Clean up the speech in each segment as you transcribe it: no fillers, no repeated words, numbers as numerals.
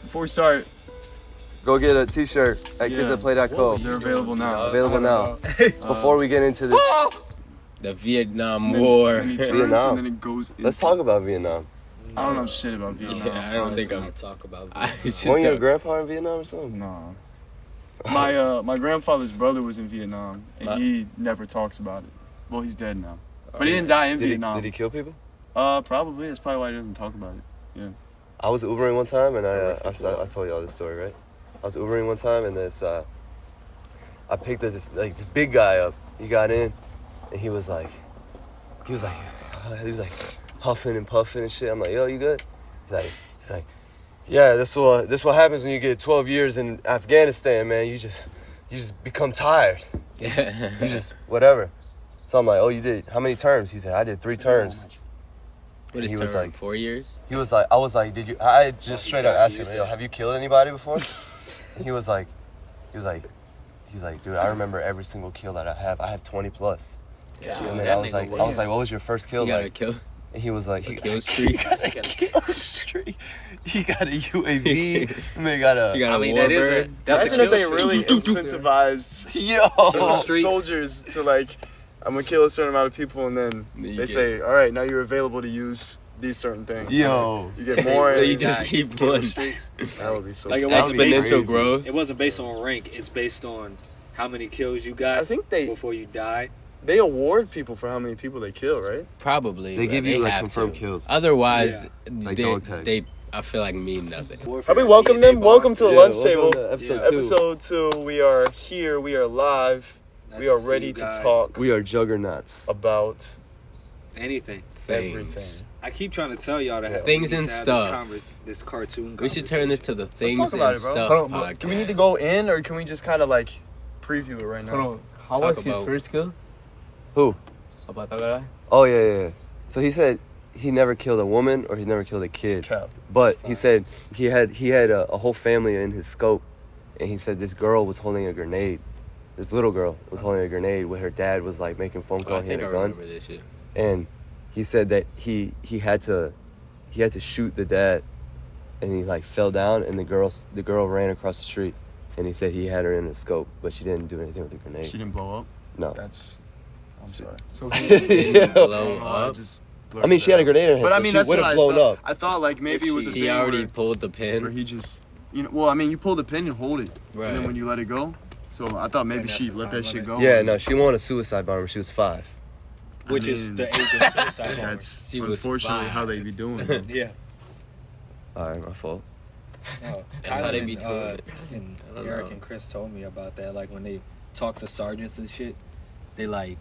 before we start, go get a t-shirt at kidsthatplay.co. They're available now. Available now. Before we get into this. The Vietnam War. Vietnam. And then it goes Let's talk about Vietnam. I don't know shit about Vietnam. Yeah, I don't think honestly. I'm talk about Weren't your grandpa in Vietnam or something? No. My grandfather's brother was in Vietnam, and he never talks about it. Well, he's dead now, but he didn't die in Vietnam. Did he kill people? Probably. That's probably why he doesn't talk about it. Yeah. I was Ubering one time, and I told y'all this story, right? I was Ubering one time, and I picked up this big guy up. He got in, and he was like huffing and puffing and shit. I'm like, yo, you good? He's like, yeah, this what happens when you get 12 years in Afghanistan, man. You just become tired. You just whatever. So I'm like, oh, you did how many terms? He said, I did 3 terms. What is he term? was like 4 years? He was like, I was like, did you? I just straight up asked him, yo, have you killed anybody before? And he was like, dude, I remember every single kill that I have. I have 20 plus. Yeah. And then I was like, what was your first kill? You got a kill. And he was like, he got a kill streak. He got a UAV. And they got a. That's if they really incentivized soldiers to like, I'm gonna kill a certain amount of people, and then they say, all right, now you're available to use these certain things. Yo, you get more. So you just keep going. That would be so. Like exponential growth. It wasn't based on rank. It's based on how many kills you got. I think before you die. They award people for how many people they kill, right? Probably. They give you like confirmed to. kills. Otherwise, like dog tags. They I feel like mean nothing. Have we welcomed them? Welcome to the Lunchtable. Episode 2. We are here. We are live. We are ready to talk. We are juggernauts. About anything. Everything. I keep trying to tell y'all to have things and stuff. This cartoon. We should turn this to the things and stuff podcast. Do we need to go in, or can we just kind of like preview it right now? Hold on. How was his first kill? Who? About that guy? Oh yeah. So he said he never killed a woman or he never killed a kid. Cap. But he said he had a whole family in his scope, and he said this girl was holding a grenade. This little girl was holding a grenade when her dad was like making phone calls. He had a gun. Remember this shit. And he said that he had to shoot the dad, and he like fell down, and the girl ran across the street, and he said he had her in the scope, but she didn't do anything with the grenade. She didn't blow up? No. I'm sorry. So blow up. I mean, she had a grenade in her head, but I so mean, she that's would what have blown up. I thought like maybe it was a She thing already where pulled the pin. he just, well, I mean, you pull the pin and hold it, Right. and then when you let it go. So I thought maybe she let that shit go. Yeah, no, she won a suicide bomber. She was 5. Which is the age of suicide. That's She was unfortunately 5. how they be doing it. Yeah. All right, my fault. No, That's how they be doing and it. Eric and Chris told me about that. Like when they talk to sergeants and shit, they like,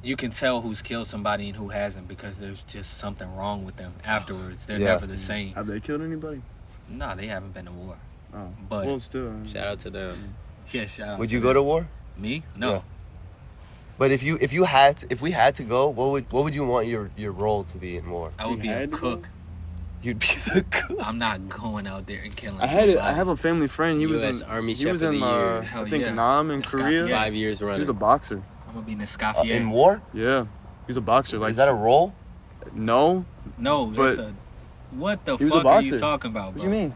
you can tell who's killed somebody and who hasn't because there's just something wrong with them afterwards. They're never the same. Have they killed anybody? Nah, they haven't been to war. Oh, But well, still. Shout out to them. yeah, shout out. Would you go to war? Me? No. Yeah. But if we had to go, what would you want your role to be in war? I would be a cook. You'd be the cook. I'm not going out there and killing. I have a family friend. He was US in Army he Chef was of the in Year. I think Nam in Korea. 5 years running. He was a boxer. I'm gonna be Nescafier. In war? Yeah, he's a boxer. Like, Is that a role? No. No, But that's what the he was a fuck are you boxer. talking about, bro? What do you mean?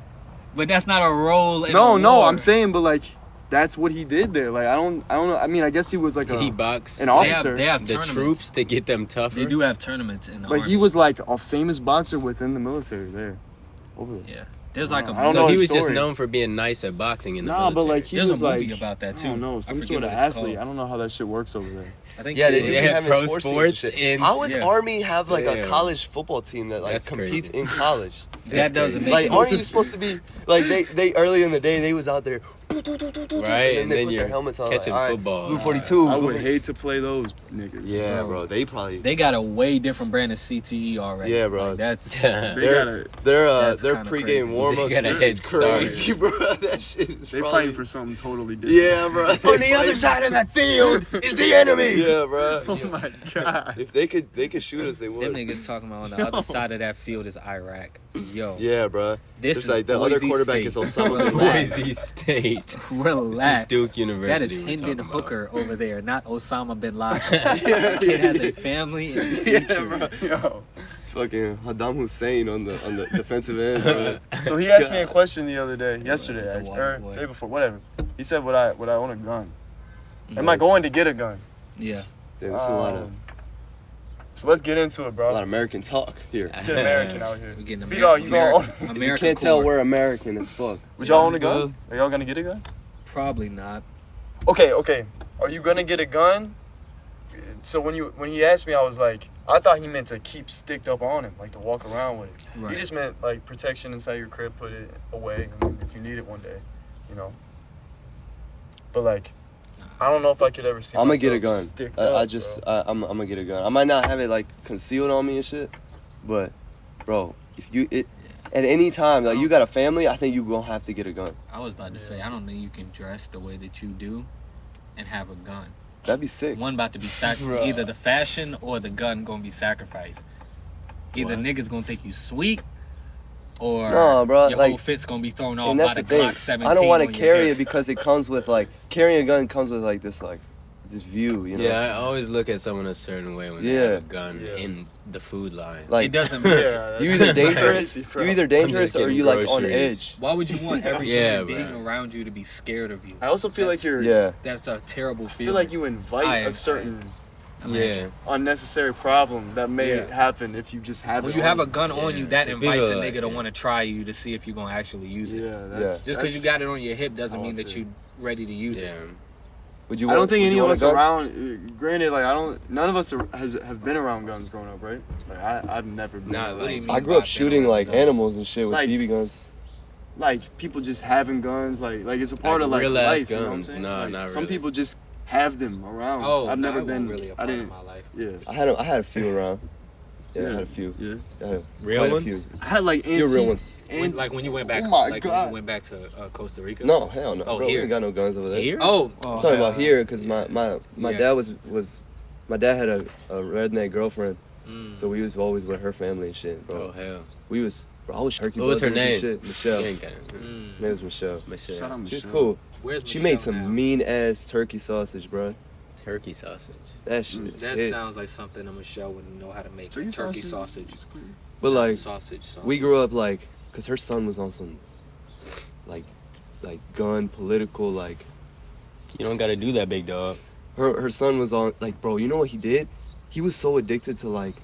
But that's not a role. No, war. I'm saying, but like, that's what he did there. Like, I don't know. I mean, I guess he was like Did he box an They officer. have the tournaments. troops to get them tougher? They do have tournaments in the But army. he was like a famous boxer within the military there. Over there. Yeah. There's like a I don't So know he his was just story. known for being nice at boxing in the Nah, military. but like he There's was a movie like about that too. I don't know, some forget sort of what it's athlete. called. I don't know how that shit works over there. I think Yeah, they he do did. be have having pro sports teams sports and shit. in- How does yeah. Army have like a Damn. college football team that like That's competes crazy. in college? That doesn't make Like, any aren't you sense. supposed to be like they earlier in the day they was out there, Right, and then and they then put their you're helmets on, catching like, all right, football. Blue 42. I Blue would 40 hate to play those niggas. Yeah, bro. They probably. They got a way different brand of CTE already. Yeah, bro. Like, that's They Their gotta. their kinda pregame crazy. warm-ups They got a is head start. crazy, bro. That shit is They probably, fighting for something totally different. Yeah, bro. on the other side of that field is the enemy. Yeah, bro. Oh my god. If they could shoot us, they would. them niggas talking about on the other side of that field is Iraq. Yo, Yeah, bro. this It's is like the other Boise quarterback State. is Osama bin Laden. Boise State. Relax. This is Duke University. That is we're Hendon talking Hooker over there, not Osama bin Laden. That kid has a family and a future. Yo. It's fucking Saddam Hussein on the defensive end, bro. So he asked me a question the other day, yesterday, The actually, water or boy. day before, whatever. He said, would I own a gun? Am I going to get a gun? Yeah. Damn, this is a lot of So let's get into it, a bro. lot of American talk here. Let's get American out here. We're getting B-Dog, you gonna own? You American can't tell core. we're American as fuck. Would y'all own a gun? Are y'all gonna get a gun? Probably not. Okay. Are you gonna get a gun? So when he asked me, I was like, I thought he meant to keep sticked up on him, like to walk around with it. Right. He just meant like protection inside your crib, put it away, and then if you need it one day, you know. But like, I don't know if I could ever see. I'm gonna get a myself gun. sticked I'm up, bro. gonna get a gun. I might not have it like concealed on me and shit, but bro, if you at any time like you got a family, I think you gonna have to get a gun. I was about to say, I don't think you can dress the way that you do and have a gun. That'd be sick. One about to be sacrificed. Either the fashion or the gun gonna be sacrificed. Either niggas gonna think you sweet, or No, bro, your like- whole fit's gonna be thrown off And by that's the the thing. Glock 17. I don't want to on your carry hip. it because it comes with like carrying a gun comes with like this view, you know. Yeah, I always look at someone a certain way when they Yeah. have a gun Yeah. in the food line. Like It doesn't matter. Yeah, you that's either dangerous, crazy, bro. you either dangerous or getting you like on groceries. edge. Why would you want every Yeah, human being bro. around you to be scared of you? I also feel like you're. Yeah. That's a terrible I feeling. feel like you I invite am- a certain Yeah. unnecessary problem that may Yeah. happen if you just have When it you on have a gun on Yeah, you, that 'cause invites a people are nigga like, to yeah. want to try you to see if you're gonna actually use it. Yeah, that's Just because you got it on your hip doesn't mean that you ready to use Yeah. it. Would you? I don't want- think would any you of want a us gun? around. Granted, like none of us have been around guns growing up, right? Like I've never been. Nah, around. What do you like- mean I grew by up shooting being like around guns? animals and shit with Like- BB guns. Like people just having guns, like it's a part Like of like real-ass life. You know what I'm guns? saying? Nah, Like, not some really. people just have them around. Oh, I've never that wasn't been. really a I part of didn't. my life. Yeah. I had a few around. Yeah, I had a few. Yeah. I had Real quite ones? A few. I had like Few real ones. When you went back, Oh my like when God. you went back to Costa Rica. No, hell no, Oh, bro. We here. ain't got no guns over there. Here? Oh, I'm talking about here because my Yeah. dad was my dad had a redneck girlfriend, mm. so we was always with her family and shit, Oh bro. hell. Bro, I was turkey. What was her buzzing and name? Shit. Michelle. She ain't got it. Her name was Michelle. Michelle. Shout out She was Michelle. cool. Where's She Michelle made some now? mean ass turkey sausage, bro. Turkey sausage. That shit. That hit. sounds like something a Michelle would know how to make. Turkey Like turkey sausage. sausage. But like, Sausage. we grew up like, cause her son was on some, like gun political like. You don't gotta do that, big dog. Her son was on like, bro. You know what he did? He was so addicted to like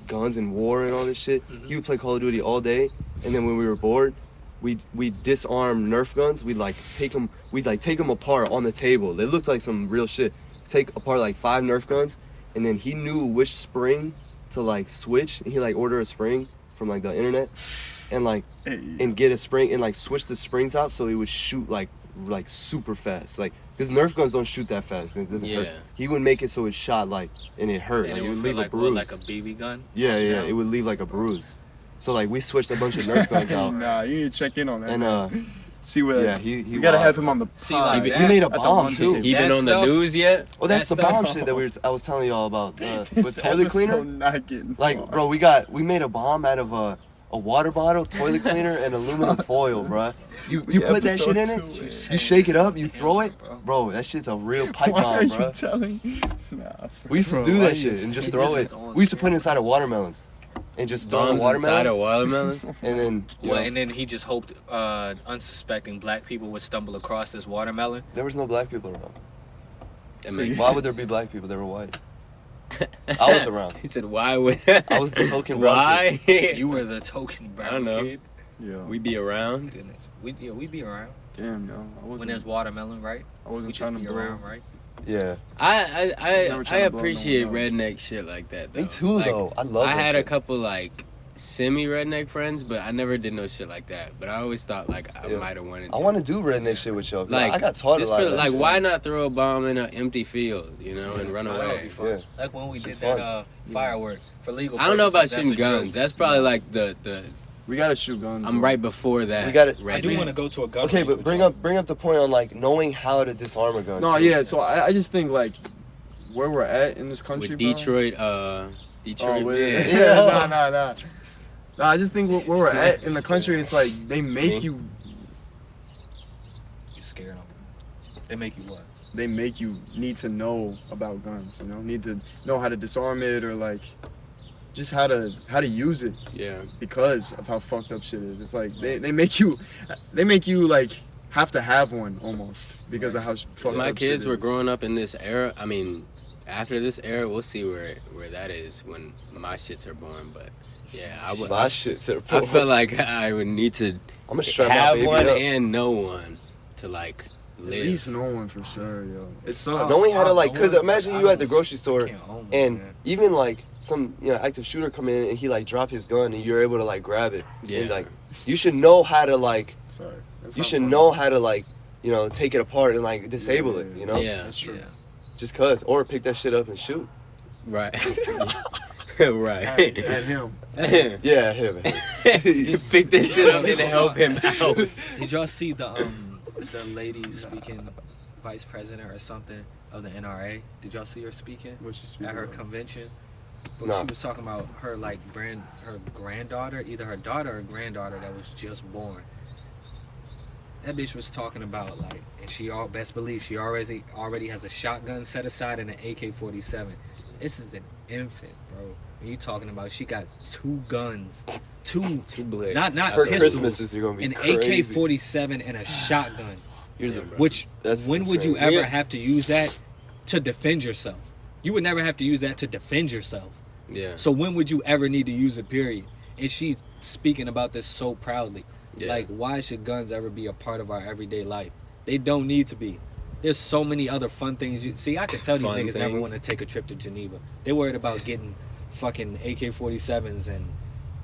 guns and war and all this shit. He would play Call of Duty all day, and then when we were bored, we disarm Nerf guns. We'd take them apart on the table. They looked like some real shit. Take apart like 5 Nerf guns, and then he knew which spring to like switch. And he like order a spring from like the internet, and like and get a spring and like switch the springs out so he would shoot like super fast. Like because Nerf guns don't shoot that fast. And it doesn't hurt. Yeah. He would make it so it shot like and it hurt. And Like it it would would leave feel a like bruise. like a BB gun. Yeah, you know? it would leave like a bruise. So like we switched a bunch of Nerf guns out, Nah, you need to check in on that. and see what. yeah, he You gotta wild. have him on the. See, pod. like He that- made a at the bomb lunch too. table. He been That on the stuff- news yet? Oh, that's that the stuff- bomb shit that I was telling y'all about. With This toilet cleaner. episode Not getting Like, far. bro, we made a bomb out of a water bottle, toilet cleaner, and aluminum foil, bro. You put that shit in Episode it, two. you shake it up, you throw it, bro. That shit's a real pipe Why are bomb, you bro. telling? Nah, We used to bro, do why that you- shit and just throw This it. is on We used to put it inside of watermelons and just throw the Bombs inside watermelon, of watermelons? and then you Well, know, and then he just hoped unsuspecting black people would stumble across this watermelon. there was no black people around. That makes Why sense. would there be black people? They were white. I was around. He said, why would... I was the token brown Why? You were the token brown I don't know. kid. Yeah. We be around. Goodness, we be around Damn, yo. I when wasn't. there's watermelon, right? I wasn't We just trying to be blow. around, right? Yeah. I never trying to blow appreciate no one out. redneck shit like that though. Me too, Like, though. I love I that had a shit. couple like semi-redneck friends, but I never did no shit like that. But I always thought like I Yeah. might have wanted to. I want to do redneck shit with y'all. like I got taught a just lot for, of that like shit. why not throw a bomb in an empty field, you know, and run Oh, that would away? be fun. Yeah. Like when we It's did just that fun. firework for legal. I don't know about purposes, shooting that's a guns. joke. That's probably like the We gotta shoot guns. I'm bro. right before that. We gotta- I do redneck. want to go to a gun. Okay, range but with bring y'all. up the point on like knowing how to disarm a gun. No, too. yeah. So I just think like where we're at in this country, with bro. Detroit. Oh, Detroit. yeah. yeah. Nah. Nah, I just think where we're at in the country, it's like they make you You scared them. They make you what? they make you need to know about guns, you know, need to know how to disarm it or like just how to use it Yeah. because of how fucked up shit is. It's like they make you like have to have one almost because of how fucked My up kids shit were is. growing up in this era. I mean, after this era, we'll see where that is when my shits are born. But yeah, My shit's at I feel like I would need to I'm gonna strap my have baby one up. and know one to like At live. least know one for sure, yo. It sucks. No one had to like, I cause don't- imagine I you at the don't- grocery I store can't own one, and man. even like some active shooter come in and he like drop his gun and you're able to like grab it. Yeah. And like you should know how to like Sorry. That's you not should funny. know how to like take it apart and like disable it. You know. Yeah. That's true. Just cause or pick that shit up and shoot. Right. At right. him. Yeah, him. You pick this shit up and help him out. Did y'all see the lady speaking, vice president or something of the NRA? Did y'all see her speaking What's she speaking at her about? convention? But No. she was talking about her like her granddaughter, either her daughter or granddaughter that was just born. That bitch was talking about like, and she all best believe she already has a shotgun set aside and an AK-47. This is an infant, bro. And you talking about she got 2 guns, two blades. not Her pistols, Christmases are gonna be an crazy. AK-47 and a shotgun. Here's Yeah, a bro. Which That's when would you insane. ever Yeah. have to use that to defend yourself? You would never have to use that to defend yourself. Yeah. So when would you ever need to use it, period? And she's speaking about this so proudly. Yeah. Like, why should guns ever be a part of our everyday life? They don't need to be. There's so many other fun things. See, I could tell these Fun niggas never things. want to take a trip to Geneva. They're worried about getting fucking AK-47s and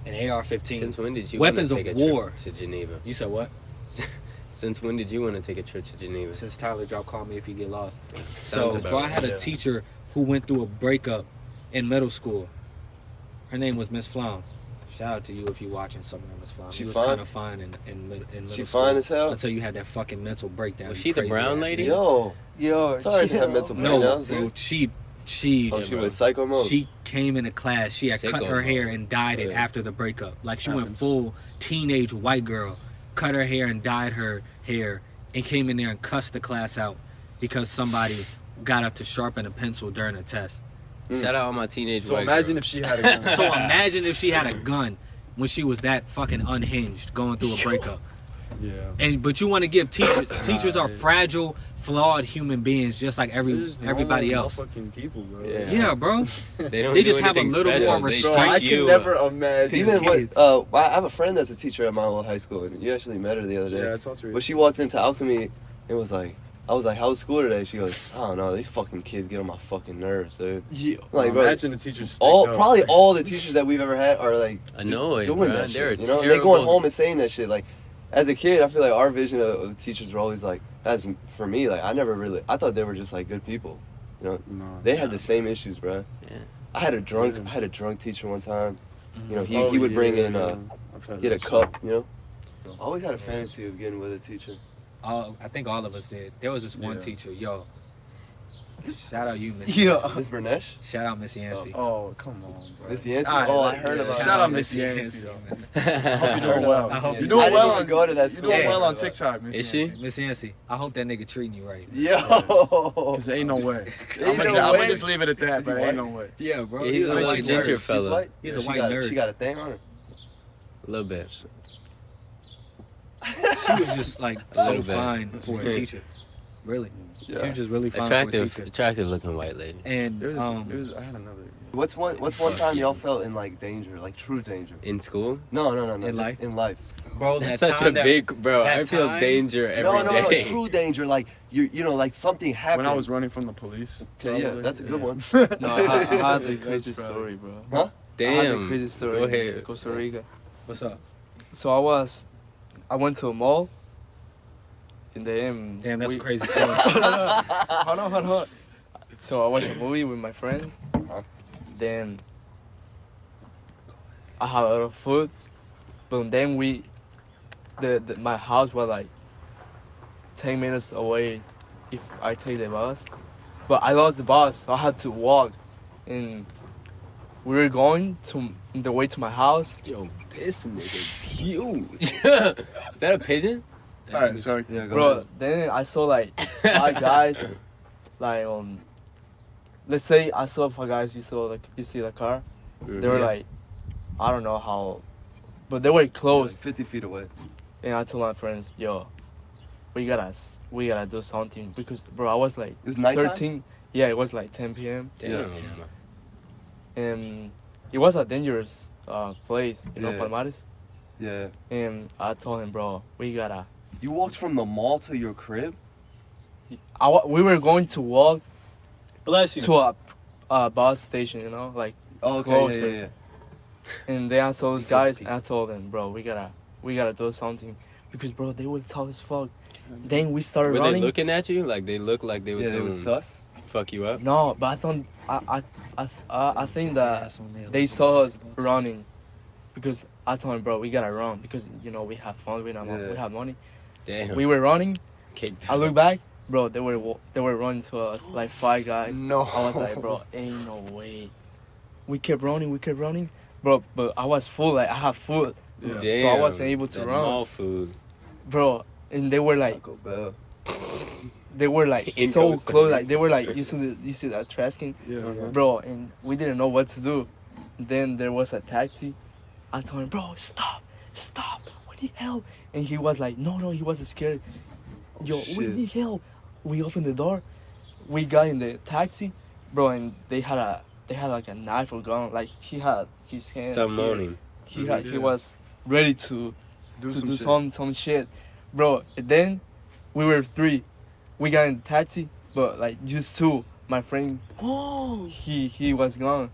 AR-15s. Since when did you Weapons want to of take a war. trip to Geneva? You said what? Since when did you want to take a trip to Geneva? Since Tyler Drop Call Me If You Get Lost. Sounds So, about bro, I right, had a yeah. teacher who went through a breakup in middle school. Her name was Miss Flown. Shout out to you if you're watching something, Miss Flown. She She was fine? kind of fine in middle She school. fine as hell? Until you had that fucking mental breakdown. Was you she the crazy brown ass lady? nigga. Yo, sorry to have mental No, breakdowns. bro, she Oh, she was psycho mode. She came into class. She had cut Sicko her hair mode. and dyed it Yeah. after the breakup. Like she went Happens. full teenage white girl, cut her hair and dyed her hair, and came in there and cussed the class out because somebody got up to sharpen a pencil during a test. Shout out all my teenage So white imagine girls. if she had a gun. So imagine if she had a gun when she was that fucking unhinged going through a breakup. Yeah. But you want to give teachers are fragile, flawed human beings just like They're just everybody normal else. motherfucking people, bro. Yeah. Yeah, bro. They don't They do just have a anything little special. more They Bro, respect I treat can you, never imagine. Even kids. what? I have a friend that's a teacher at my old high school, and you actually met her the other day. Yeah, I talked to her. But she walked into Alchemy and was like, I was like, how was school today? She goes, I don't know, these fucking kids get on my fucking nerves, dude. Yeah. Like, bro, Imagine the teacher sticked all up. probably all the teachers that we've ever had are like just Annoyed, doing bro. that They're shit. You know, they going terrible. home and saying that shit. Like, as a kid, I feel like our vision of teachers were always like, as for me, like I thought they were just like good people. You know, No. they had the same issues, bro. Yeah. I had a drunk teacher one time. You know, he Oh, would bring yeah, in yeah. I've had he had a that cup. You know, I always had a fantasy of getting with a teacher. I think all of us did. There was this one Yeah. teacher, yo. Shout out you, Miss Yeah. Yancey. Miss Bernesh. Shout out Miss Yancey. shit. Oh, come on, bro. Miss Yancey? Ah, Oh, I heard about Shout that. out Miss Yancey. I hope you're doing well. I hope You're you doing I didn't well even on go to that You're school. doing Yeah. well on TikTok, Miss Is she? Yancey. Miss Yancey, I hope that nigga treating you right. Yo. Cause ain't no way. Ain't I'm no gonna way. just leave it at that, Is he but white? ain't no way. Yeah, bro. Yeah, he's a white white ginger nerd. She's fella. white? He's Yeah, a she white got, nerd. She got a thing on her. A little bit. She was just like so little bit. fine for a teacher. Really. She Yeah. was just really fine for a Attractive, teacher. attractive looking white lady. And I had another. What's one time y'all felt in like danger, like true danger? In school? No. In just life? In life. bro, That's that such a time that- big, bro. that I feel time- danger every No, day. true danger. Like you know, like something happened. When I was running from the police. Okay, yeah, probably. that's a good one. No, I had a crazy That's story, bro. Huh? I had Damn. a crazy story. Go in ahead. Costa Rica. What's up? So I went to a mall. And then Damn, that's we- a crazy story. Hold on. So I watched a movie with my friends. Then I had a lot of food. But then my house was like 10 minutes away if I take the bus. But I lost the bus, so I had to walk. And we were going the way to my house. Yo, this nigga's huge. Is that a pigeon? Alright, sorry. Yeah, go Bro, ahead. then I saw like 5 guys, like let's say I saw 5 guys. You see the car, They were like, I don't know how, but they were close. Like 50 feet away. And I told my friends, yo, we gotta do something because, bro, I was like It was nighttime? 13. Yeah, it was like 10 p.m. Damn. And it was a dangerous place, you know, Yeah. Palmares. Yeah. And I told him, bro, we gotta. You walked from the mall to your crib? We were going to walk Bless you. to a bus station, you know, like. Oh, okay. Closer. Yeah. And then I saw those guys, and I told them, bro, we gotta do something, because bro, they were tall as fuck. Then we started Were running. they looking at you? Like they looked like they was Yeah, it going was sus. fuck you up? No, but I thought I think that they saw us running, because I told them, bro, we gotta run because you know we have fun, we have money. Damn. We were running. Cake I look back, bro, they were running to us like 5 guys. No. I was like, bro, ain't no way. We kept running, bro. But I was full, like I have food, Yeah. Damn. so I wasn't able to that run, mall food. bro. And they were like. Taco Bell. They were like In so Costa close, Rica. like they were like you see that trash can, Yeah. bro, and we didn't know what to do. Then there was a taxi. I told him, bro, stop, we need help. And he was like, no, he was scared. Yo, we shit. need help. We opened the door. We got in the taxi, bro, and they had like a knife or gun. Like he had his hand. Some here. morning. He Yeah. was ready to Do to some do shit. some shit, bro. And then we were 3. We got in the taxi, but like just 2. My friend, he was gone.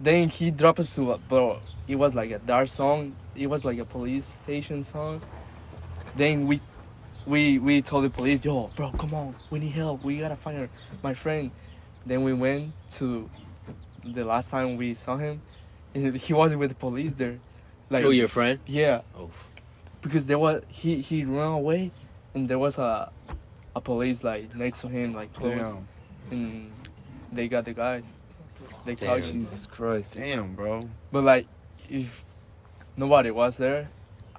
Then he dropped us to bro. It was like a dark song. It was like a police station song. Then we told the police, yo, bro, come on, we need help. We gotta find my friend. Then we went to the last time we saw him, and he wasn't with the police there. Like, Oh, your friend? yeah, Oh, because there was he ran away, and there was a police like next to him, like close, Damn. and they got the guys. They Damn. caught you. Jesus Christ. Damn, bro. But like, if nobody was there,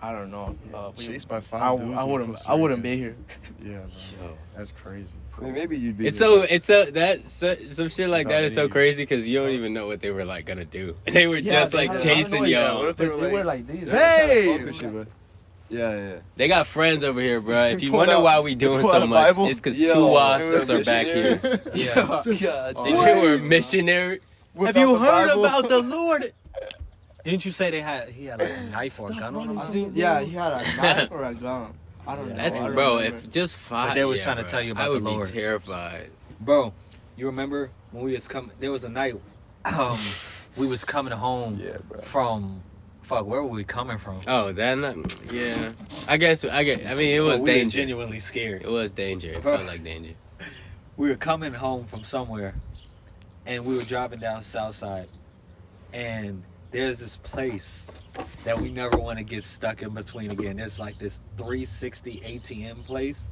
I don't know. Chased by 5 I dudes in wouldn't Costa I wouldn't Rica. be here. Yeah, bro. yo. That's crazy. I mean, maybe you'd be. It's so some shit like It's that is so already- crazy because you don't even know what they were like gonna do. They were Yeah, just they like had- chasing I don't know, yeah. What yo. if they They were were like, like this. hey! Fuck with you, bro. Yeah. They got friends over here, bro. If you Pull wonder out- why we doing pull so out a much, Bible? it's because Yo, 2 wasps they were are back here. missionaries. Yeah. God They damn. were missionary. Whip Have you out the heard Bible? about the Lord? Didn't you say he had like a knife or a gun on him? I think he had a knife or a gun. I don't know. That's I don't bro. remember. If just 5, But they was yeah, trying to bro. tell you about I would the Lord. be terrified. Bro, you remember when we was coming? There was a night, we was coming home Yeah, bro. from, where were we coming from? Oh, that not, yeah. I guess I mean it was we were danger. genuinely scared. It was danger. It Bro. felt like danger. We were coming home from somewhere, and we were driving down Southside, and there's this place that we never want to get stuck in between again. There's like this 360 ATM place,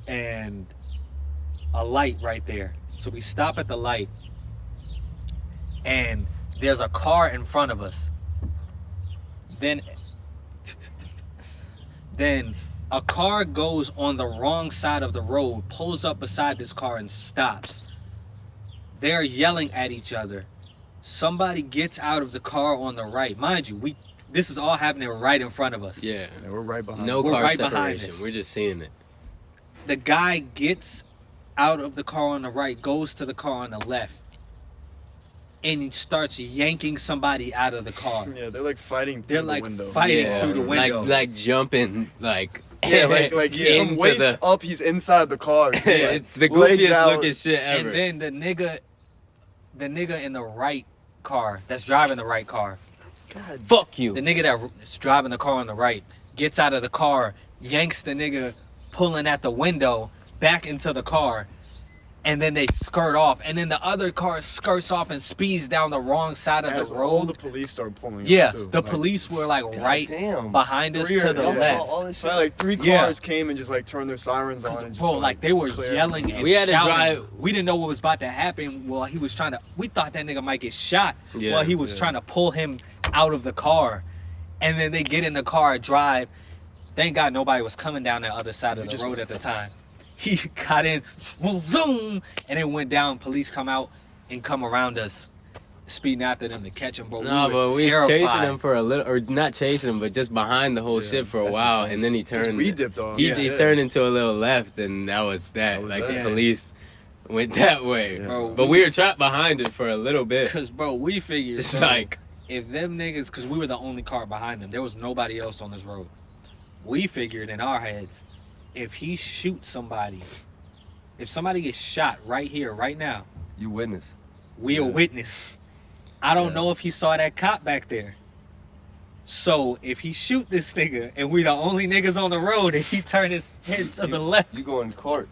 and a light right there. So we stop at the light, and there's a car in front of us. Then a car goes on the wrong side of the road, pulls up beside this car and stops. They're yelling at each other. Somebody gets out of the car on the right. Mind you, this is all happening right in front of us. Yeah. Yeah, we're right behind. No We're car right behind separation. this. We're just seeing it. The guy gets out of the car on the right, goes to the car on the left, and he starts yanking somebody out of the car. Yeah, they're like fighting through They're the like window. fighting Yeah. through the window. Like jumping, like Yeah, like from into waist the. up, he's inside the car. Yeah, it's the Legs goofiest out. looking shit ever. And then the nigga in the right car, that's driving the right car, Fuck you. the nigga that's driving the car on the right gets out of the car, yanks the nigga pulling at the window back into the car, and then they skirt off, and then the other car skirts off and speeds down the wrong side of As the all road. the police start pulling. Yeah, up, too. the Like, police were like right damn. behind us 3 to or- the yeah. left. All this shit. Probably like 3 Yeah. cars came and just like turned their sirens on. And just, Bro, like they were cleared yelling everything and We had to shouting. drive- We didn't know what was about to happen. Well, he was trying to. We thought that nigga might get shot. Yeah, Well, he was yeah. trying to pull him out of the car, and then they get in the car, drive. Thank God nobody was coming down the other side of the just- road at the time. He got in, zoom, and it went down. Police come out and come around us. speeding after them to catch them, bro. No, we but were we was terrified. chasing him for a little, or not chasing him, but just behind the whole shit for a that's while, insane. and then he 'Cause turned. we dipped off. He Yeah. turned into a little left, and that was that. That was like that. the police went that way, Bro, but we were trapped behind it for a little bit. Cause bro, we figured Just bro, like if them niggas, cause we were the only car behind them, there was nobody else on this road. We figured in our heads, if he shoots somebody, if somebody gets shot right here, right now, You witness. we a witness. I don't know if he saw that cop back there. So if he shoot this nigga and we the only niggas on the road and he turn his head to the left, You going to court.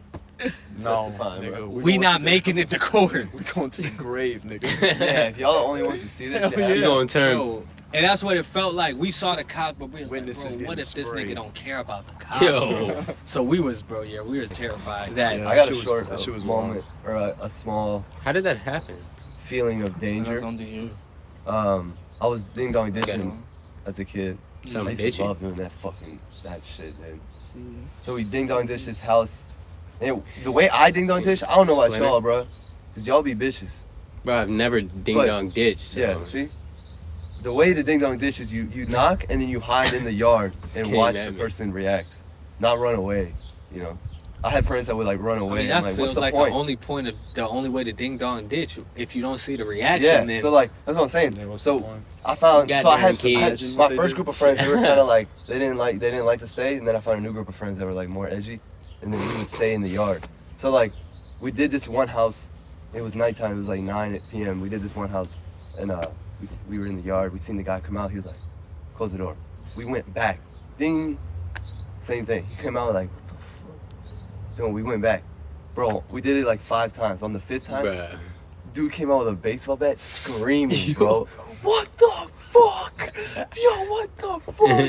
No, Testifying, nigga. bro. we going not to the- making it to court. We going to the grave, nigga. Yeah, if y'all the only ones to see this shit, Hell you yeah. gonna turn. Bro, and that's what it felt like. We saw the cop, but we was Witnesses like, bro, what getting if this sprayed. nigga don't care about the cops? Yo. So we was, bro, yeah, we was terrified. That Yeah. I got That a shit was- short that shit was moment or a small How did that happen? feeling of That's danger. something you. I was ding dong dishing know. as a kid. Some I used to bitchy. love doing that shit, dude. So we ding dong dish this house. And the way I ding dong dish, I don't know about Splinter. y'all, bro. Cause y'all be bitches. Bro, I've never ding dong ditched. So. Yeah, see? The way the ding dong dish is you knock and then you hide in the yard and came watch at the me. person react. Not run away, you know. I had friends that would like run I away. mean, and that I'm like, what's feels the like point? the only way to ding dong ditch. If you don't see the reaction, Yeah, then so like that's what I'm saying. Yeah, what's So the point? I found Goddamn so I had kids. my They first did. group of friends. They were kind of like they didn't like to stay, and then I found a new group of friends that were like more edgy, and then we would stay in the yard. So like we did this one house. It was nighttime. It was like 9 p.m. We did this one house, and we were in the yard. We seen the guy come out. He was like, "Close the door." We went back. Ding. Same thing. He came out like, dude, we went back. Bro, we did it like 5 times. On the 5th time, Bruh. dude came out with a baseball bat screaming, bro. What the fuck? Yo, what the fuck?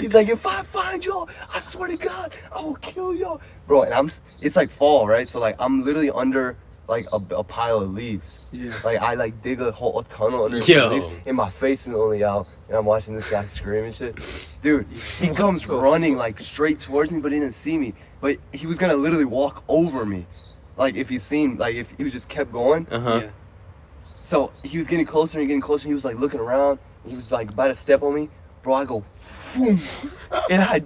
He's like, if I find y'all, I swear to God, I will kill y'all. Bro, and it's like fall, right? So like, I'm literally under like a pile of leaves. Yeah. Like, I like dig a tunnel under Yo. the leaves, and my face is only out, and I'm watching this guy scream and shit. Dude, he comes running like straight towards me, but he didn't see me. But he was gonna literally walk over me. Like, if he just kept going. Uh-huh. yeah. So he was getting closer and getting closer. He was like looking around. He was like about to step on me. Bro, I go, boom, and I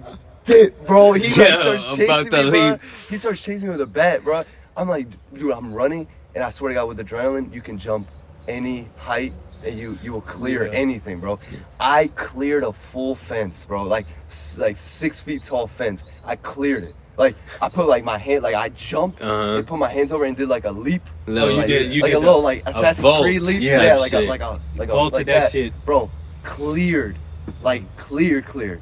dip, bro. He like Yeah, starts chasing about me, to bro. leave. He starts chasing me with a bat, bro. I'm like, dude, I'm running, and I swear to God, with adrenaline, you can jump any height, and you will clear Yeah. anything, bro. I cleared a full fence, bro, like 6 feet tall fence. I cleared it. Like, I put like my hand, like I jumped Uh-huh. and put my hands over and did like a leap. Little, you like, did- you like did a the- little like Assassin's vault Creed leap. type Yeah, like shit. a Vaulted like that shit. Bro, cleared. Like cleared.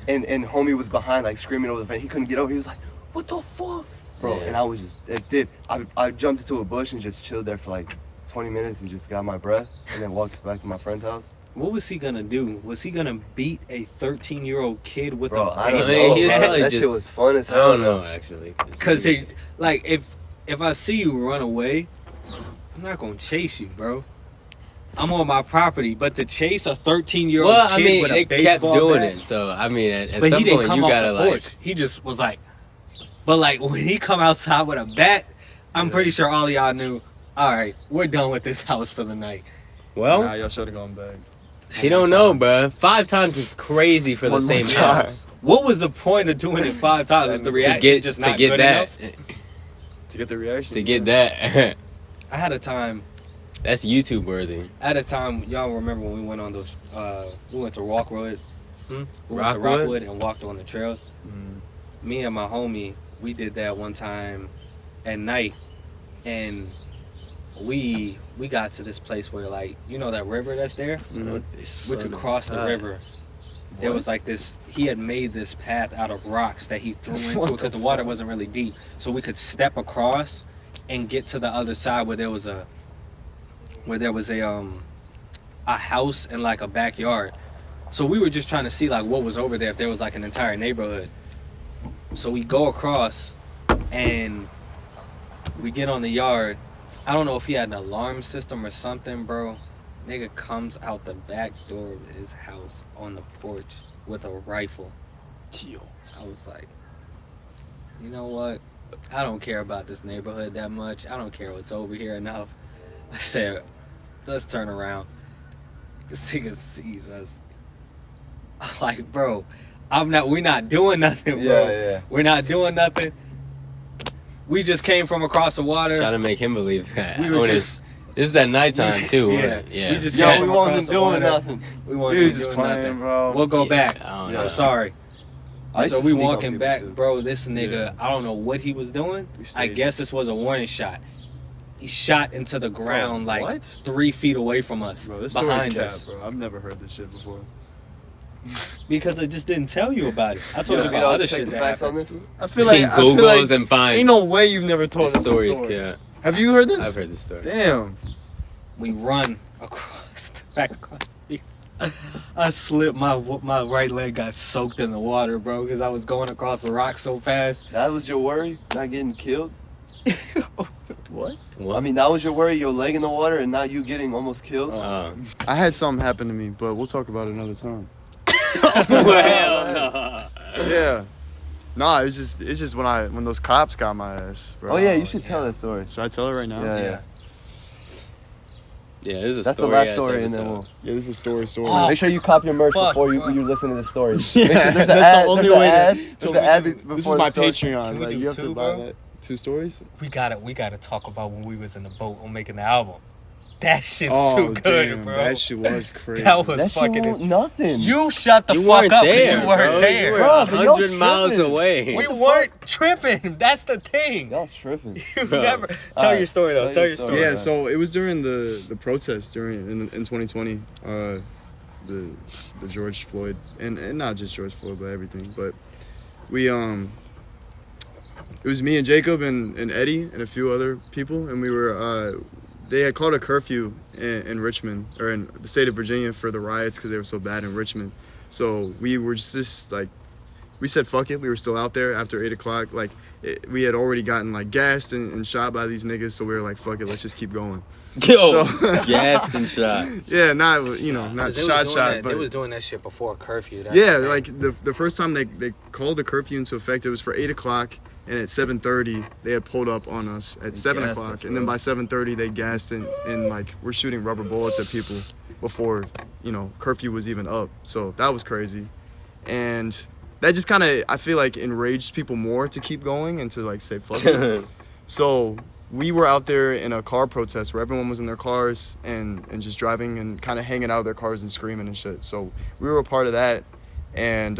And homie was behind like screaming over the fence. He couldn't get over. He was like, what the fuck? Bro, Yeah. and I was just it did. I jumped into a bush and just chilled there for like 20 minutes and just got my breath and then walked back to my friend's house. What was he gonna do? Was he gonna beat a 13-year-old kid with Bro, a I don't baseball know. know. He was bat? probably That shit just- was fun as I hell. don't know, actually. Cause like if I see you run away, I'm not gonna chase you, bro. I'm on my property, but to chase a 13-year-old Well, kid I mean, with a it kept baseball doing bat, it. So, I mean, at but some he didn't point, come you off gotta the like. porch. He just was like, but like when he come outside with a bat, I'm pretty sure all of y'all knew. All right, we're done with this house for the night. Well, Nah, y'all should have gone back. he don't know, bro. 5 times is crazy for the One more same time. house. What was the point of doing it 5 times if the reaction just not good enough? To get the reaction. to get that. I had a time. That's YouTube worthy. At a time, y'all remember when we went on those? We went to Rockwood. We went to Rockwood? Rockwood and walked on the trails. Mm. Me and my homie, we did that one time at night, and we got to this place where, like, you know that river that's there. We could cross the river. There was like this. He had made this path out of rocks that he threw into it because the water wasn't really deep, so we could step across and get to the other side where there was a house and like a backyard. So we were just trying to see like what was over there, if there was like an entire neighborhood. So we go across and we get on the yard. I don't know if he had an alarm system or something, bro. Nigga comes out the back door of his house on the porch with a rifle. I was like, you know what? I don't care about this neighborhood that much. I don't care what's over here enough. I said, Let's turn around. This nigga sees us. I'm like, bro, we're not doing nothing, bro. Yeah. We're not doing nothing. We just came from across the water. Trying to make him believe that. We were just... This is at nighttime too. Yeah. We just Yo, came we from wasn't across the doing water. nothing. We He wasn't was just doing playing, nothing. bro. We'll go back. I don't know. I'm sorry. I used So to we sneak on walking people, back, too. bro. This nigga, Yeah. I don't know what he was doing. We I stayed. guess this was a warning shot. He shot into the ground like what? 3 feet away from us, Bro, this story's behind cap, us. bro. I've never heard this shit before. Because I just didn't tell you about it. I told you You about know, other check shit the that facts on happened. this. I feel He Googles and finds ain't no way you've never told the us this stories. story. Yeah, Have you heard this? I've heard the story. Damn. We run back across the field. I slipped, my right leg got soaked in the water, bro, because I was going across the rock so fast. That was your worry, not getting killed. What? What? I mean, that was your worry, your leg in the water, and not you getting almost killed. I had something happen to me, but we'll talk about it another time. Well, no. Yeah. Nah, it's just when those cops got my ass, bro. Oh yeah, you should tell that story. Should I tell it right now? Yeah. Yeah, this is a That's the story. last story, and then we'll Yeah, this is a story. Oh, make sure you cop your merch fuck, before you bro. listen to the story. Yeah, Make sure there's that's an the ad. only There's an way to- ad. So There's an ad before This is my the story. Patreon. Can we Like do you have to two, buy bro? that. 2 stories? We gotta talk about when we was in the boat on making the album. That shit's Oh, too good, damn, bro. that shit was crazy. That was That shit fucking. won't nothing. You shut the You fuck weren't up there, because you weren't bro. there. You were Bro, but y'all 100 miles tripping. away. We weren't tripping. That's the thing. Y'all tripping. You Bro. never tell Alright, your story though. tell Tell your your story. story. Yeah, so it was during the protest in 2020, the George Floyd and not just George Floyd but everything. But we it was me and Jacob and Eddie and a few other people, and we were they had called a curfew in Richmond or in the state of Virginia for the riots because they were so bad in Richmond. So we were just like, we said fuck it. We were still out there after 8 o'clock. Like we had already gotten like gassed and shot by these niggas. So we were like, fuck it, let's just keep going. Yo, So- gassed and shot. Yeah, not not 'Cause shot, but they was doing that shit before curfew. That's yeah, the thing. like the first time they called the curfew into effect, it was for 8 o'clock, and at 7:30 they had pulled up on us at 7 gassed o'clock, us, and then bro. by 7:30 they gassed and like we're shooting rubber bullets at people before curfew was even up. So that was crazy, and that just kind of I feel like enraged people more to keep going and to like say fuck it. So we were out there in a car protest where everyone was in their cars and just driving and kind of hanging out of their cars and screaming and shit. So we were a part of that, and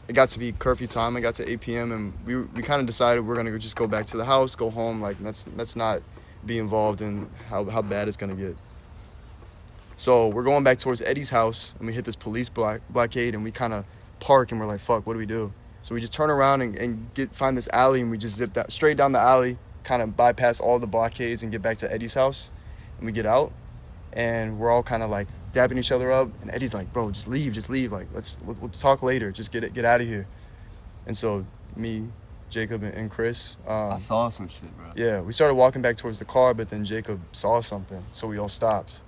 it got to be curfew time. It got to 8 p.m. and we kind of decided we're gonna just go back to the house, go home. Like let's not be involved in how bad it's gonna get. So we're going back towards Eddie's house, and we hit this police blockade, and we kind of park, and we're like, fuck, what do we do? So we just turn around and find this alley, and we just zip that straight down the alley, kind of bypass all the blockades and get back to Eddie's house. And we get out, and we're all kind of like dapping each other up. And Eddie's like, bro, just leave. Like, we'll talk later. Just get out of here. And so me, Jacob, and Chris, I saw some shit, bro. yeah, we started walking back towards the car, but then Jacob saw something, so we all stopped.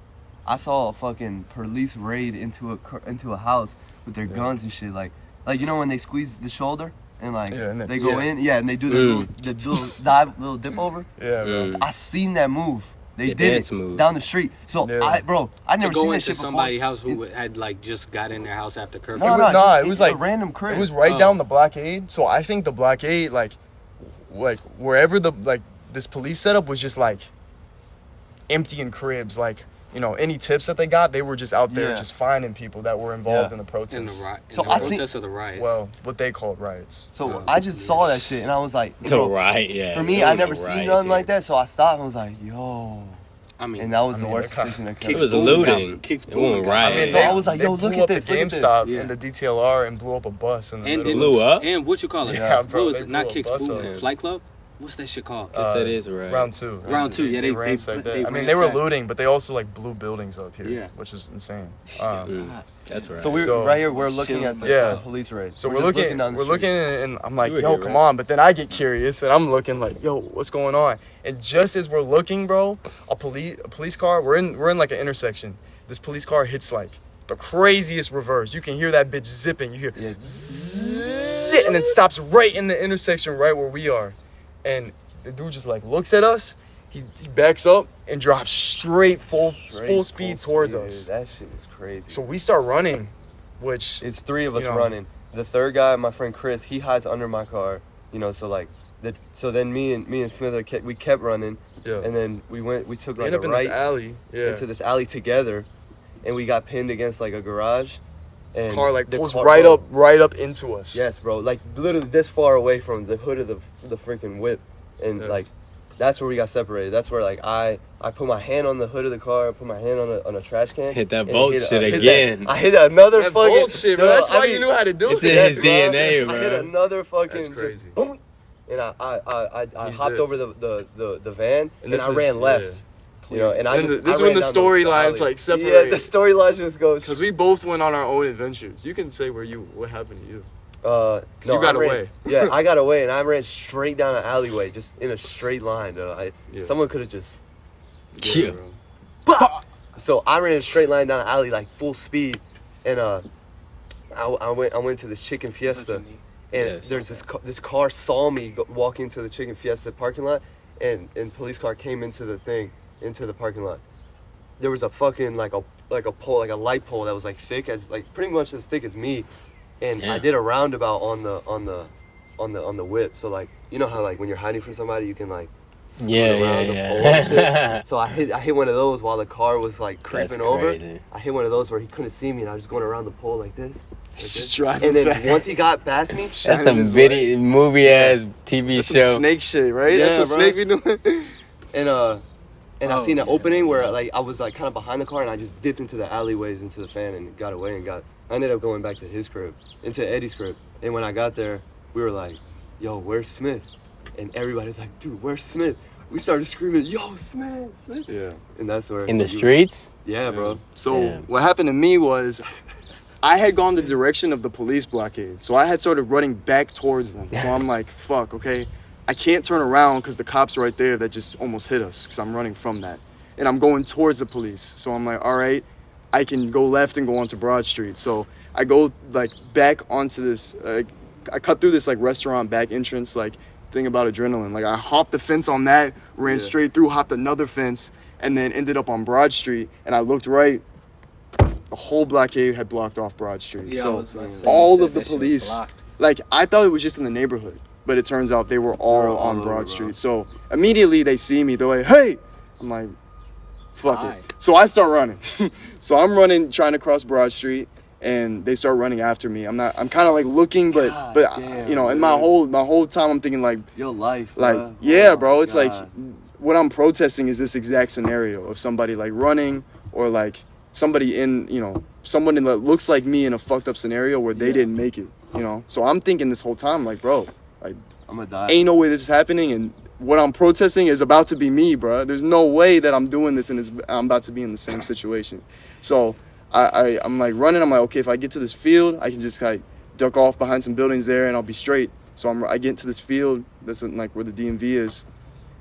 I saw a fucking police raid into a house with their guns and shit. Like you know when they squeeze the shoulder and like Yeah, and then- they go yeah. in, and they do the little dive, little dip over. Yeah, bro. I seen that move. They The did dance it move. down the street. So Yeah. I to never go seen that into shit somebody's before. house who had like just got in their house after curfew. No, Nah, just it was a like random crib. It was right Oh. down the blockade. So I think the blockade, like wherever this police setup was just like emptying cribs. Like any tips that they got, they were just out there Yeah. just finding people that were involved Yeah. in the protests. In the riot, So the I see- protests or the riots. Well, what they called riots. So I just saw that shit and I was like, The bro, riot, yeah. for me, there I were no never seen riots nothing here. like that. So I stopped and was like, yo. I mean, And that was I the mean, worst that kinda- decision I It could. was Boom looting. got- Kidz It Boom wasn't got- riot. So I was like, yo, they look blew at up this, the look at this. GameStop Yeah. and the DTLR and blew up a bus in the And middle. Blew up? And what you call it? Yeah, bro, What was they it? Not blew a Kicks bus Boom. up. Flight Club. What's that shit called? Yes, that is right. Round 2. Round 2, yeah, they ransacked they that. I mean, they were ransacked. looting, but they also like blew buildings up here, Yeah. which was insane. That's right. So we're So- right here. We're looking at the, Yeah. the police raid. So we're we're just looking, down the we're street. looking, and I'm like, You were yo, here, come right? on. But then I get curious, and I'm looking like, yo, what's going on? And just as we're looking, bro, a police car. We're in like an intersection. This police car hits like the craziest reverse. You can hear that bitch zipping. You hear Yeah. zit, and then stops right in the intersection, right where we are. And the dude just like looks at us. He backs up and drive straight full speed towards dude, us. That shit is crazy. So we start running, which it's 3 of us you know, running. The third guy, my friend Chris, he hides under my car. So like, so then me and Smither we kept running, yeah. and then we took We like ended a up in right this alley, yeah. into this alley together, and we got pinned against like a garage. And Car like the pulls car- right bro, up into us. Yes, bro. Like literally this far away from the hood of the freaking whip, and Yeah. like that's where we got separated. That's where like I put my hand on the hood of the car, put my hand on a trash can. Hit that and bolt hit shit hit again. I hit another That fucking bolt shit, bro. No, That's I why mean, you knew how to do it's it. in his DNA, I bro. hit another fucking That's just crazy. boom, and I He hopped zipped. over the van and this I is- when left. yeah. And I And just this is I when ran the down storylines, alley. like, separate. Yeah, the storylines just goes. Because we both went on our own adventures. You can say what happened to you. No, you got I ran- away. Yeah, I got away, and I ran straight down an alleyway, just in a straight line. Yeah. Someone could have just. Yeah. bro. So I ran a straight line down an alley, like full speed, and I went to this Chicken Fiesta, and Yes. there's this car saw me walking to the Chicken Fiesta parking lot, and police car came into the parking lot. There was a fucking like a pole, like a light pole that was like pretty much as thick as me, and Yeah. I did a roundabout on the whip. So like, you know how like when you're hiding from somebody, you can like scoot around the pole and shit? Yeah. So I hit one of those while the car was like creeping over. crazy. I hit one of those where he couldn't see me, and I was just going around the pole like this. Just driving And then fast. once he got past me, That's Shining some his video movie ass TV That's some show. snake shit, right? Yeah, That's what bro. snake be doing. and I Oh, seen an yeah. opening where like I was like kind of behind the car, and I just dipped into the alleyways into the fan and got away I ended up going back to his crib, into Eddie's crib. And when I got there, we were like, "Yo, where's Smith?" And everybody's like, "Dude, where's Smith?" We started screaming, "Yo, Smith!" Yeah. And that's where In the he was- streets? Yeah, bro. So Yeah. what happened to me was I had gone the direction of the police blockade. So I had started running back towards them. So I'm like, fuck, okay. I can't turn around because the cops right there that just almost hit us because I'm running from that. And I'm going towards the police. So I'm like, all right, I can go left and go onto Broad Street. So I go like back onto this, I cut through this like restaurant back entrance, like thing about adrenaline. Like I hopped the fence on that, ran straight through, hopped another fence, and then ended up on Broad Street. And I looked right, the whole blockade had blocked off Broad Street. Yeah, I so was about to say, all you said of the that shit was police, blocked. like I thought it was just in the neighborhood, but it turns out they were all all on over, Broad bro. Street. So immediately they see me, they're like, hey! I'm like, fuck Hi. it. So I start running. So I'm running, trying to cross Broad Street, and they start running after me. I'm kind of like looking, but damn, you know, in my whole time I'm thinking like, Your life, yeah, bro, it's like God. what I'm protesting is this exact scenario of somebody like running or like somebody in, you know, someone that looks like me in a fucked up scenario where they didn't make it, you know. So I'm thinking this whole time like, bro, like I'm gonna die. ain't no way this is happening, and what I'm protesting is about to be me, bro. There's no way that I'm doing this and I'm about to be in the same situation. So I'm like running. I'm like, okay, if I get to this field, I can just like duck off behind some buildings there and I'll be straight. So I get into this field that's like where the DMV is,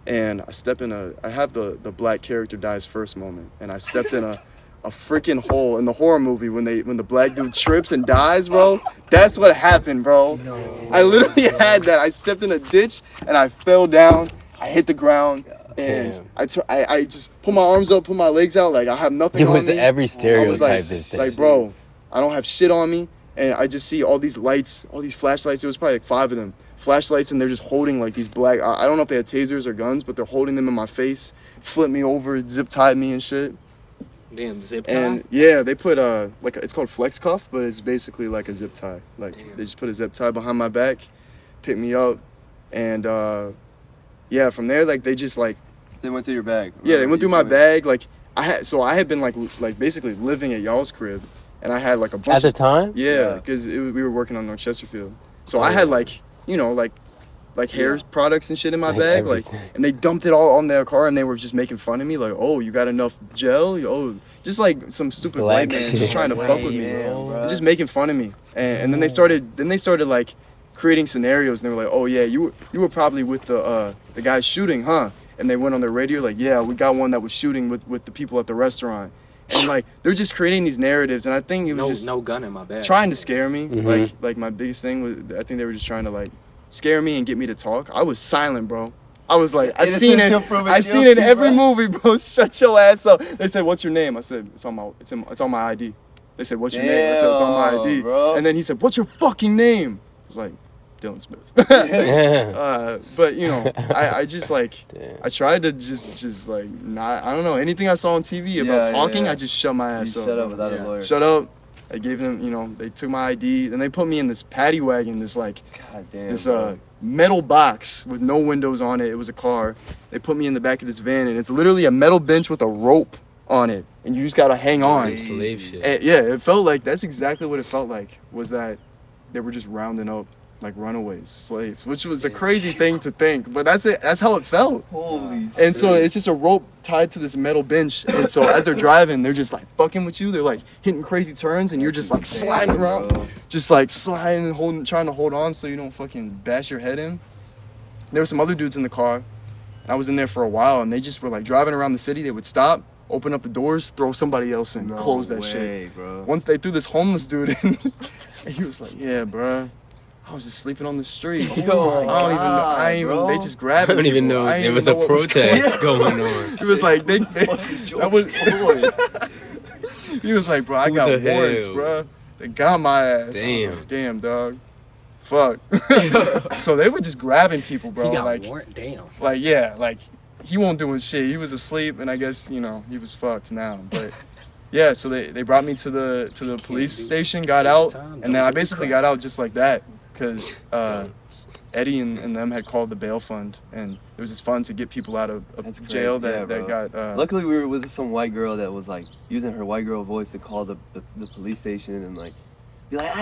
and I step in I have the black character dies first moment, and I stepped in a freaking hole in the horror movie when the black dude trips and dies, bro. That's what happened, bro. No. I literally had that. I stepped in a ditch and I fell down. I hit the ground and Damn. I just put my arms up, put my legs out, like I have nothing It on was me. every I was stereotype this day. like, bro, I don't have shit on me, and I just see all these lights, all these flashlights. There was probably like 5 of them, flashlights, and they're just holding like these black. I don't know if they had tasers or guns, but they're holding them in my face, flip me over, zip tied me and shit. Damn, zip tie. And yeah, they put it's called flex cuff, but it's basically like a zip tie. Like they just put a zip tie behind my back, pick me up, and yeah, from there like they just like They went through your bag. yeah, they went through my Remember you bag. Like I had been like basically living at y'all's crib, and I had like a bunch At the of time? yeah, Yeah. because we were working on North Chesterfield, so I had like like hair products and shit in my Like bag, like, everything. and they dumped it all on their car, and they were just making fun of me, like, oh, you got enough gel? Oh, just like some stupid Black white man shit. just trying to fuck with me, Damn, bro. just making fun of me, and then they started like creating scenarios, and they were like, oh yeah, you were probably with the guy shooting, huh? And they went on their radio like, yeah, we got one that was shooting with the people at the restaurant, and like they're just creating these narratives, and I think it was just no gun in my bag. trying to scare me. Mhm. Like my biggest thing was I think they were just trying to like scare me and get me to talk. I was silent, bro. I was like, I Innocent seen it. till proven I seen it in guilty, every bro. movie, bro. Shut your ass up. They said, "What's your name?" I said, "It's on my ID." They said, "What's your name?" I said, "It's on my ID." Damn, bro. And then he said, "What's your fucking name?" I was like, Dylan Smith. But you know, I just like, Damn. I tried to just like not. I don't know anything I saw on TV about Yeah, talking. yeah. I just shut my You ass up. shut up bro. without a lawyer. Shut up. I gave them, you know, they took my ID. Then they put me in this paddy wagon, this like God damn. this bro. metal box with no windows on it. It was a car. They put me in the back of this van, and it's literally a metal bench with a rope on it, and you just gotta hang on. Some slave shit. And yeah, it felt like that's exactly what it felt like. Was that they were just rounding up like runaways, slaves, which was a crazy thing to think, but that's it. That's how it felt. Holy And so it's just a rope tied to this metal bench, and so as they're driving, they're just like fucking with you. They're like hitting crazy turns, and you're just like sliding around, just like sliding and holding, trying to hold on so you don't fucking bash your head in. There were some other dudes in the car, and I was in there for a while, and they just were like driving around the city. They would stop, open up the doors, throw somebody else in, close that shit. Bro. Once they threw this homeless dude in, and he was like, "Yeah, bruh, I was just sleeping on the street. Oh my I don't even know. I ain't even. bro. They just grabbed I don't even people. know I ain't there even was know a what was going protest going on. He was like, that was. He was like, bro, I Who got the warrants, hell? bro. They got my ass. I was Damn. like, damn, dog. Fuck. So they were just grabbing people, bro. He got like, warrant. Damn. like, yeah, like he won't doing shit. He was asleep, and I guess you know he was fucked now. But yeah, so they brought me to the police station, got out, and then I basically got out just like that because Eddie and them had called the bail fund, and it was just fun to get people out of That's jail great. Yeah, that bro. got. Luckily, we were with some white girl that was like using her white girl voice to call the police station and like be like,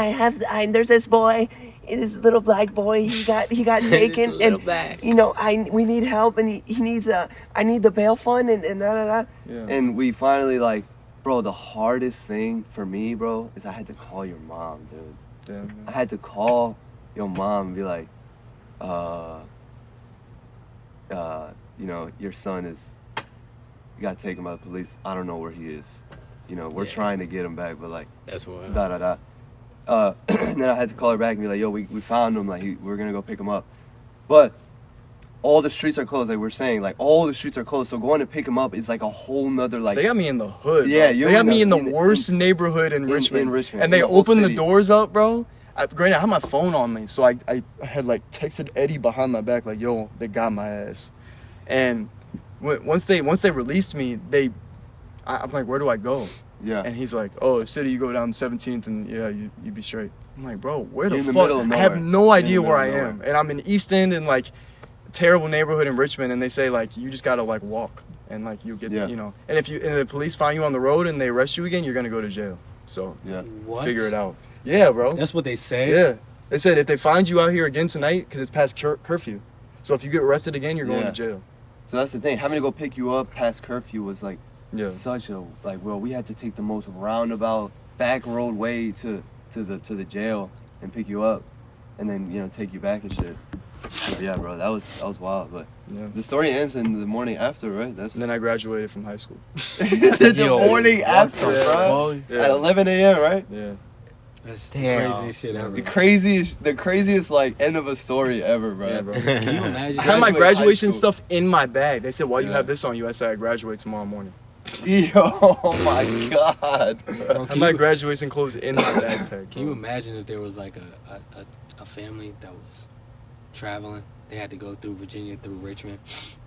there's this boy, this little black boy, he got taken, little and black. you know we need help, and he needs I need the bail fund and da da da. Yeah. And we finally like, bro, the hardest thing for me, bro, is I had to call your mom, dude. Damn, man. I had to call your mom and be like, you know, your son got taken by the police. I don't know where he is. You know, we're Yeah. trying to get him back, but like, That's what. da da da. And then I had to call her back and be like, yo, we found him. Like, we're gonna go pick him up. But all the streets are closed. Like we're saying, like all the streets are closed. So going to pick him up is like a whole nother like. They got me in the hood. Yeah, bro. you're They got in me the- in the in the- worst neighborhood in Richmond. in Richmond, And they in the whole opened the city. doors up, bro. Granted, I had my phone on me, so I had like texted Eddie behind my back, like, "Yo, they got my ass." And once they released me, I'm like, "Where do I go?" Yeah. And he's like, "Oh, city, you go down 17th, and yeah, you be straight." I'm like, "Bro, where the You're in the fuck?" middle of I have nowhere. no You're idea in the where I middle of am, and I'm in East End, in like a terrible neighborhood in Richmond, and they say like you just gotta like walk, and like you get, Yeah. you know, and if the police find you on the road and they arrest you again, you're gonna go to jail. So Yeah. What? figure it out. Yeah, bro. That's what they say. Yeah. They said if they find you out here again tonight, because it's past curfew. So if you get arrested again, you're going Yeah. to jail. So that's the thing. Having to go pick you up past curfew was like Yeah. such a like. Well, we had to take the most roundabout back road way to the jail and pick you up, and then you know take you back and shit. But yeah, bro, that was wild. But Yeah. the story ends in the morning after, right? That's And then I graduated from high school. the Yo, morning what after, the bro. fuck? Yeah. At 11 a.m., right? Yeah. That's Damn. the craziest shit ever. The craziest like end of a story ever, bro. Yeah, bro. Can you imagine? I had my Graduate high graduation school. stuff in my bag. They said, "Why you Yeah. have this on you?" I said, "I graduate tomorrow morning." Yo, oh my god, bro. Bro, I had can, my you, graduation clothes in my backpack. can you bro. imagine if there was like a family that was traveling? They had to go through Virginia, through Richmond.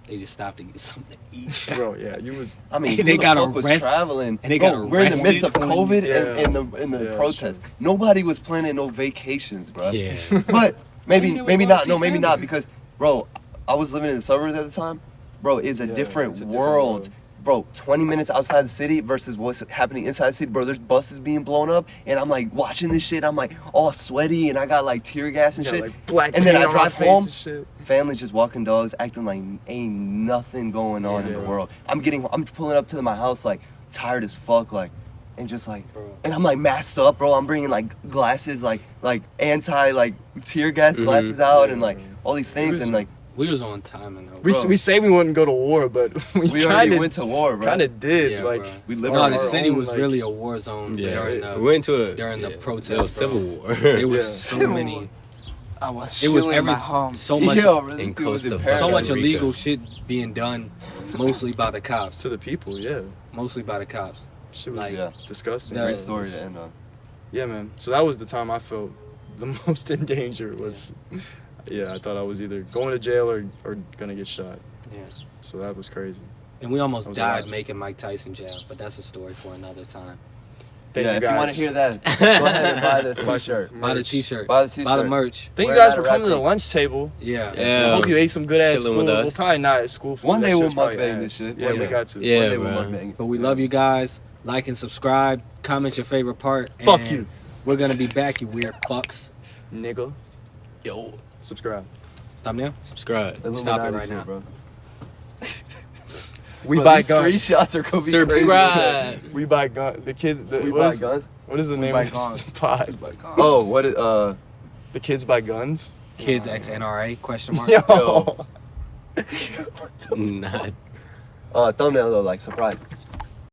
They just stopped to get something to eat. Bro, yeah, you was. I mean, And they who the got fuck was arrested- traveling. and they Bro, got we're in the midst of arrested COVID Yeah. and the Yeah, protest. sure. Nobody was planning no vacations, bro. Yeah. But maybe Maybe they maybe wanna not. see No, maybe not family. because, bro, I was living in the suburbs at the time. Bro, it's a Yeah, different it's a different world. world. Bro, 20 minutes outside the city versus what's happening inside the city. Bro, there's buses being blown up, and I'm like watching this shit. I'm like all sweaty, and I got like tear gas and Got, shit. like, black and then paint I on my drive face home. and shit. Families just walking dogs, acting like ain't nothing going on in the Yeah. world. I'm pulling up to my house like tired as fuck, like, and just like, Bro. and I'm like masked up, bro. I'm bringing like glasses, like anti like tear gas glasses out, and like all these things, and like We was on timing though. We, Bro. we say we wouldn't go to war, but we we already kind went to war, bro. of did. Yeah, like bro. We live No, our the city own, was like- really a war zone Yeah. during We went to a during the yeah, protest, it was bro. civil war. It was Yeah. so Civil many. War. I was It was chilling every- at home. so much- Yo, bro, this in dude was in Costa paradise. So much Rica. illegal shit being done, mostly by the cops. To the people, yeah. Mostly by the cops. Shit was Yeah. disgusting. The- Great story to end on. Yeah, man. So that was the time I felt the most in danger was, yeah, I thought I was either going to jail or gonna get shot. Yeah. So that was crazy. And we almost That was died wild. making Mike Tyson jail, but that's a story for another time. Thank Yeah, you if you want to guys. hear that, go ahead and buy the t-shirt. Buy the Merch. t-shirt. Buy the t-shirt. Buy the merch. Thank you Wear guys that for at coming to the Rapid. lunch table. Yeah. Yeah. I hope you ate some good ass Chilling food. with Well, us. probably not at school food. One That day shit we'll was probably mukbang ass. this shit. Yeah, One we day. got to. Yeah, One day we'll bro. mukbang it. But we love you guys. Like and subscribe. Comment your favorite part. Fuck and you. We're gonna be back, you weird fucks. Nigga. Yo. Subscribe. Thumbnail? Subscribe. Stop it Illuminati right shit, now. bro. We Bro, buy these guns. Screenshots are gonna be Subscribe. We buy guns. The kid. crazy. We What buy is guns. what is the We name buy of guns. this pod? Oh, what is The kids buy guns. Kids X NRA question mark. Yo. Yo. Not. thumbnail though, like surprise.